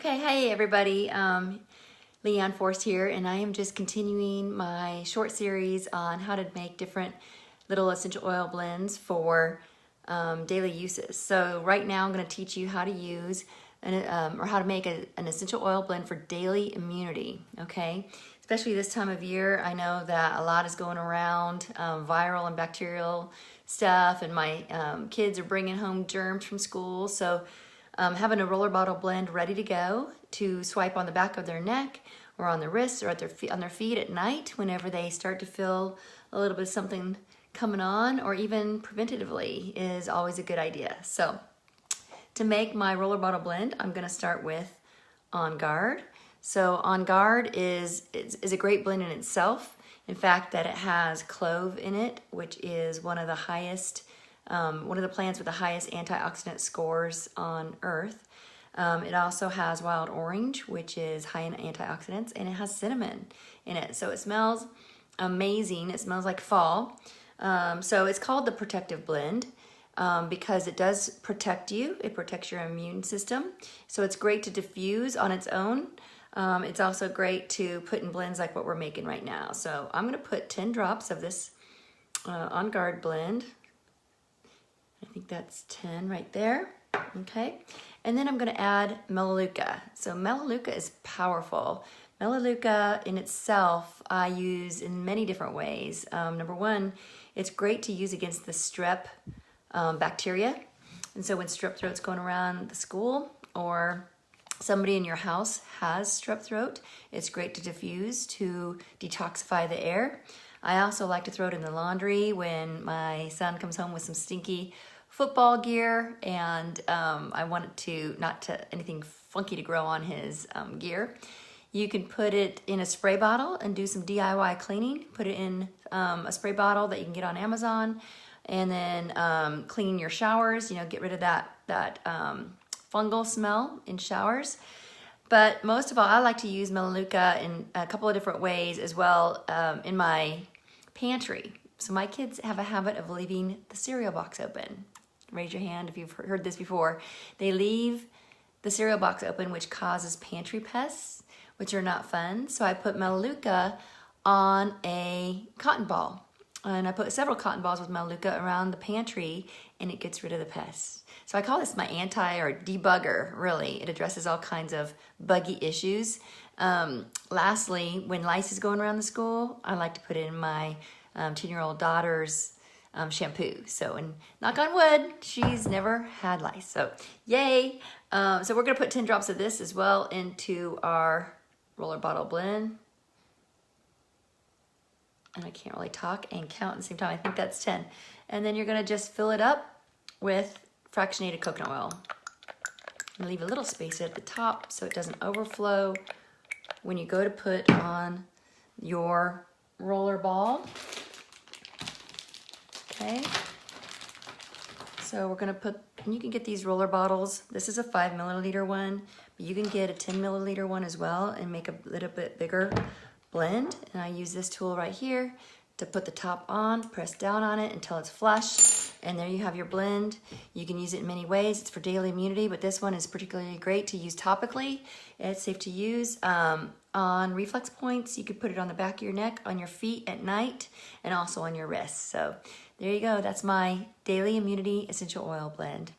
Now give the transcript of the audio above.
Okay, hey everybody, Leann Forst here, and I am just continuing my short series on how to make different little essential oil blends for daily uses. So right now I'm going to teach you how to use or how to make an essential oil blend for daily immunity, okay? Especially this time of year, I know that a lot is going around, viral and bacterial stuff, and my kids are bringing home germs from school, so having a roller bottle blend ready to go to swipe on the back of their neck or on their wrists or on their feet at night whenever they start to feel a little bit of something coming on, or even preventatively, is always a good idea. So to make my roller bottle blend, I'm going to start with On Guard. So On Guard is a great blend in itself. In fact, that it has clove in it, which is one of the plants with the highest antioxidant scores on earth. It also has wild orange, which is high in antioxidants, and it has cinnamon in it. So it smells amazing. It smells like fall. So it's called the protective blend because it does protect you. It protects your immune system. So it's great to diffuse on its own. It's also great to put in blends like what we're making right now. So I'm going to put 10 drops of this On Guard blend. I think that's 10 right there, okay? And then I'm gonna add Melaleuca. So Melaleuca is powerful. Melaleuca in itself, I use in many different ways. Number one, it's great to use against the strep bacteria. And so when strep throat's going around the school, or somebody in your house has strep throat, it's great to diffuse to detoxify the air. I also like to throw it in the laundry when my son comes home with some stinky football gear, and I want it to not anything funky to grow on his gear. You can put it in a spray bottle and do some DIY cleaning. Put it in a spray bottle that you can get on Amazon, and then clean your showers. You know, get rid of that fungal smell in showers. But most of all, I like to use Melaleuca in a couple of different ways as well in my pantry. So my kids have a habit of leaving the cereal box open. Raise your hand if you've heard this before. They leave the cereal box open, which causes pantry pests, which are not fun. So I put Melaleuca on a cotton ball. And I put several cotton balls with Melaleuca around the pantry, and it gets rid of the pests. So I call this my or debugger, really. It addresses all kinds of buggy issues. Lastly, when lice is going around the school, I like to put it in my 10-year-old daughter's shampoo. So, and knock on wood, she's never had lice. So, yay! So we're going to put 10 drops of this as well into our roller bottle blend. And I can't really talk and count at the same time. I think that's 10. And then you're going to just fill it up with fractionated coconut oil. And leave a little space at the top so it doesn't overflow when you go to put on your roller ball. Okay. So we're going to put, and you can get these roller bottles. This is a 5 milliliter one, but you can get a 10 milliliter one as well and make a little bit bigger blend. And I use this tool right here to put the top on, press down on it until it's flush, and there you have your blend. You can use it in many ways. It's for daily immunity, but this one is particularly great to use topically. It's safe to use on reflex points. You could put it on the back of your neck, on your feet at night, and also on your wrists. So there you go. That's my daily immunity essential oil blend.